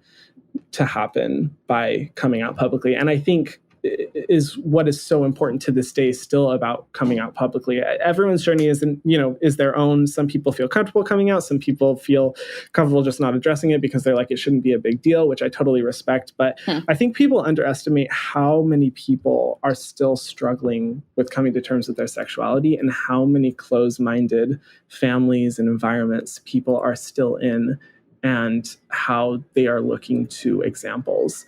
to happen by coming out publicly. And I think is what is so important to this day still about coming out publicly. Everyone's journey is their own. Some people feel comfortable coming out. Some people feel comfortable just not addressing it because they're like, it shouldn't be a big deal, which I totally respect. But I think people underestimate how many people are still struggling with coming to terms with their sexuality, and how many closed-minded families and environments people are still in, and how they are looking to examples.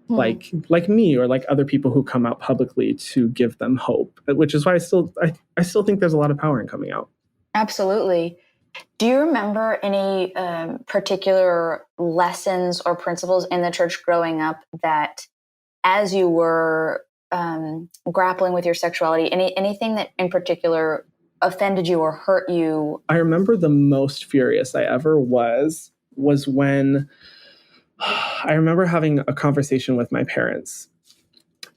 Like me, or like other people who come out publicly to give them hope, which is why I still think there's a lot of power in coming out. Absolutely. Do you remember any particular lessons or principles in the church growing up that, as you were grappling with your sexuality, anything that in particular offended you or hurt you? I remember the most furious I ever was when I remember having a conversation with my parents.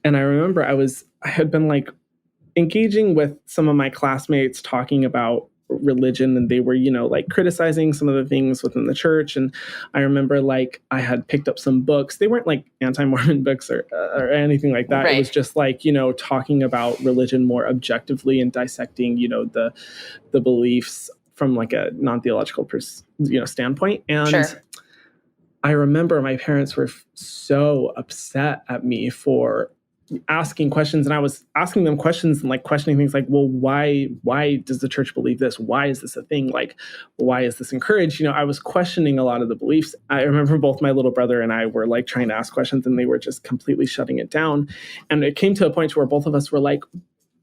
And I remember I had been like engaging with some of my classmates talking about religion, and they were, like criticizing some of the things within the church. And I remember like I had picked up some books. They weren't like anti-Mormon books or anything like that. Right. It was just like, talking about religion more objectively and dissecting, the beliefs from like a non-theological standpoint. And sure. I remember my parents were so upset at me for asking questions, and I was asking them questions and like questioning things like, well, why does the church believe this? Why is this a thing? Like, why is this encouraged? I was questioning a lot of the beliefs. I remember both my little brother and I were like trying to ask questions, and they were just completely shutting it down. And it came to a point where both of us were like,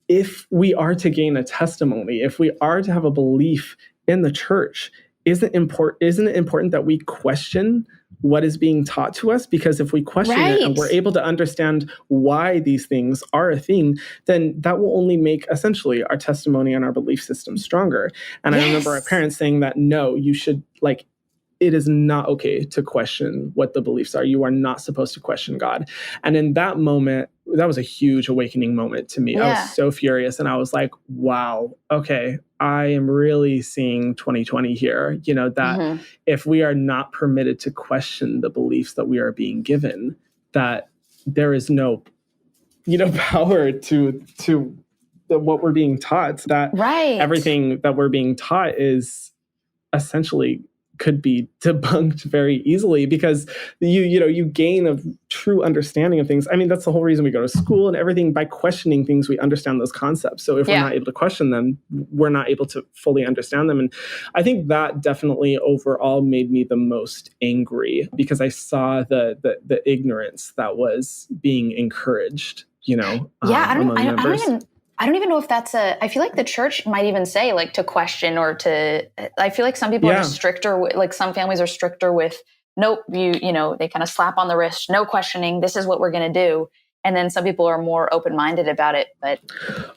if we are to gain a testimony, if we are to have a belief in the church, isn't it important that we question what is being taught to us? Because if we question it and we're able to understand why these things are a thing, then that will only make essentially our testimony and our belief system stronger. And I remember our parents saying that, no, you should it is not okay to question what the beliefs are. You are not supposed to question God. And in that moment, that was a huge awakening moment to me. Yeah. I was so furious. And I was like, wow, okay, I am really seeing 2020 here, that if we are not permitted to question the beliefs that we are being given, that there is no, power to what we're being taught, that everything that we're being taught is essentially could be debunked very easily, because you gain a true understanding of things. I mean, that's the whole reason we go to school and everything. By questioning things, we understand those concepts. So if we're not able to question them, we're not able to fully understand them. And I think that definitely overall made me the most angry, because I saw the ignorance that was being encouraged, I don't even know if that's I feel like the church might even say like to question or I feel like some people are just stricter, like some families are stricter with, nope, they kind of slap on the wrist, no questioning, this is what we're going to do. And then some people are more open-minded about it. But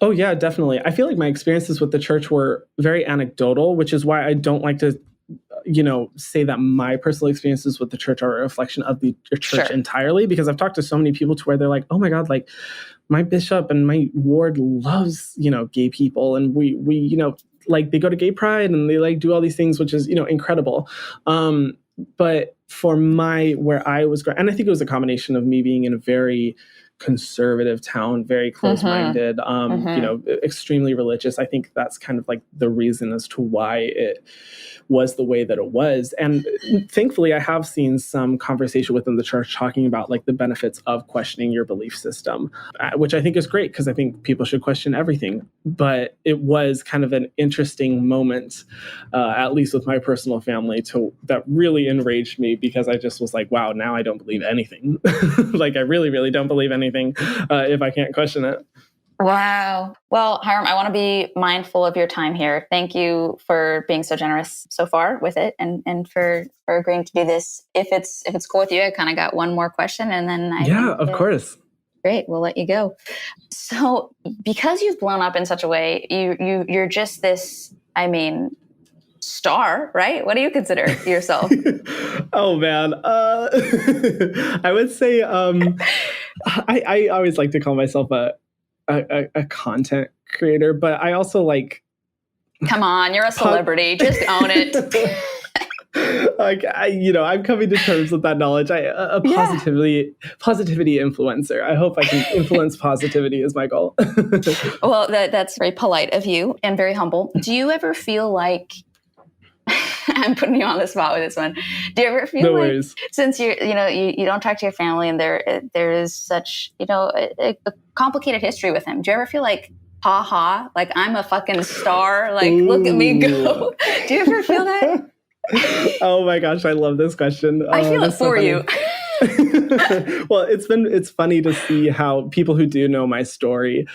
oh yeah, definitely. I feel like my experiences with the church were very anecdotal, which is why I don't like to say that my personal experiences with the church are a reflection of the church entirely, because I've talked to so many people to where they're like, oh my God, like my bishop and my ward loves, gay people. And we like they go to gay pride and they like do all these things, which is, incredible. But for where I was, and I think it was a combination of me being in a very conservative town, very close-minded, extremely religious. I think that's kind of like the reason as to why it was the way that it was. And thankfully, I have seen some conversation within the church talking about like the benefits of questioning your belief system, which I think is great, because I think people should question everything. But it was kind of an interesting moment, at least with my personal family, that really enraged me, because I just was like, wow, now I don't believe anything. Like I really, really don't believe anything if I can't question it. Wow. Well, Hyram, I want to be mindful of your time here. Thank you for being so generous so far with it, and for agreeing to do this. If it's cool with you, I kind of got one more question, and then of course. Great, we'll let you go. So, because you've blown up in such a way, you're just this, star, right? What do you consider yourself? Oh man, I would say I always like to call myself a content creator, but I also like. Come on, you're a celebrity. Just own it. Like I'm coming to terms with that knowledge. A positivity influencer. I hope I can influence positivity is my goal. Well, that's very polite of you and very humble. Do you ever feel like I'm putting you on the spot with this one? Do you ever feel since you don't talk to your family and there is such a complicated history with him? Do you ever feel like, ha, like I'm a fucking star, like look at me go? Do you ever feel that? Oh my gosh, I love this question. I feel it for you. Well, it's funny to see how people who do know my story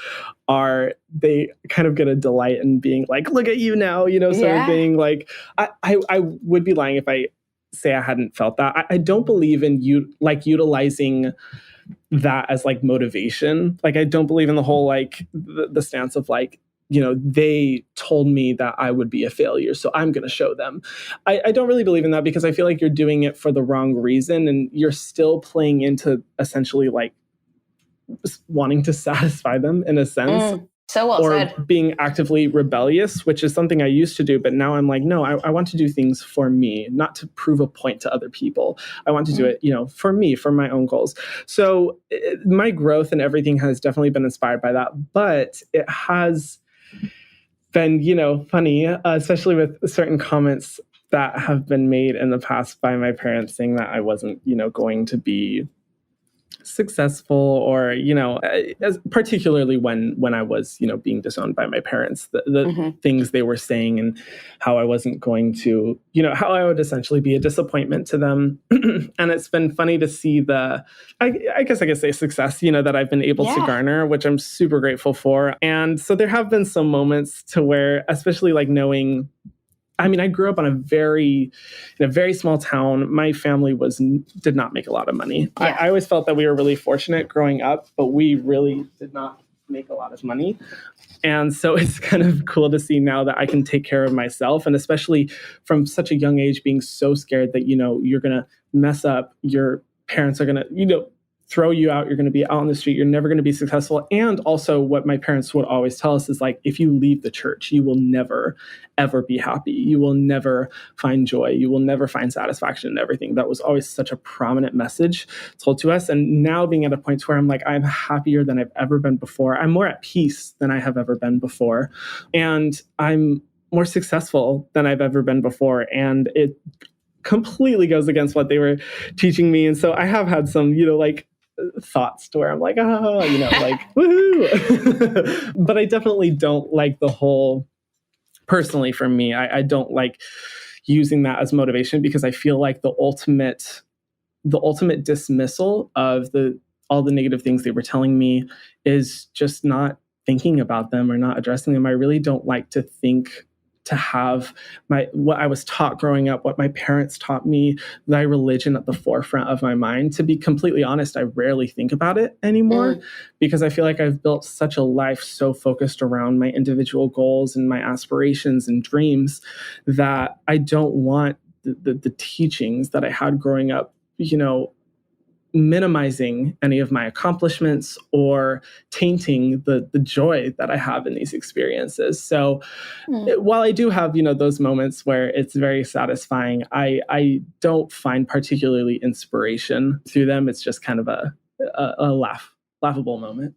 they kind of get a delight in being like, look at you now, sort of being like, I would be lying if I say I hadn't felt that. I don't believe in utilizing that as like motivation. Like, I don't believe in the whole, like the stance of like, they told me that I would be a failure, so I'm going to show them. I don't really believe in that, because I feel like you're doing it for the wrong reason, and you're still playing into essentially like wanting to satisfy them in a sense. So well or said. being actively rebellious, which is something I used to do. But now I'm like, no, I want to do things for me, not to prove a point to other people. I want to do it, for me, for my own goals. So my growth and everything has definitely been inspired by that. But it has been, funny, especially with certain comments that have been made in the past by my parents saying that I wasn't, going to be successful, or particularly when I was being disowned by my parents, the things they were saying, and how I wasn't going to, how I would essentially be a disappointment to them. And it's been funny to see I guess I could say success that I've been able to garner, which I'm super grateful for. And so there have been some moments to where, especially like knowing, I grew up in a very small town. My family did not make a lot of money. Yeah. I always felt that we were really fortunate growing up, but we really did not make a lot of money. And so it's kind of cool to see now that I can take care of myself, and especially from such a young age, being so scared that, you're going to mess up. Your parents are going to, throw you out. You're going to be out on the street. You're never going to be successful. And also what my parents would always tell us is like, if you leave the church, you will never, ever be happy. You will never find joy. You will never find satisfaction in everything. That was always such a prominent message told to us. And now being at a point where I'm like, I'm happier than I've ever been before. I'm more at peace than I have ever been before. And I'm more successful than I've ever been before. And it completely goes against what they were teaching me. And so I have had some, thoughts to where I'm like, woohoo. But I definitely don't like the whole, personally for me, I don't like using that as motivation, because I feel like the ultimate dismissal of all the negative things they were telling me is just not thinking about them or not addressing them. I really don't like to have what I was taught growing up, what my parents taught me, thy religion at the forefront of my mind. To be completely honest, I rarely think about it anymore, because I feel like I've built such a life so focused around my individual goals and my aspirations and dreams that I don't want the teachings that I had growing up, minimizing any of my accomplishments or tainting the joy that I have in these experiences. So while I do have, those moments where it's very satisfying, I don't find particularly inspiration through them. It's just kind of a laughable moment.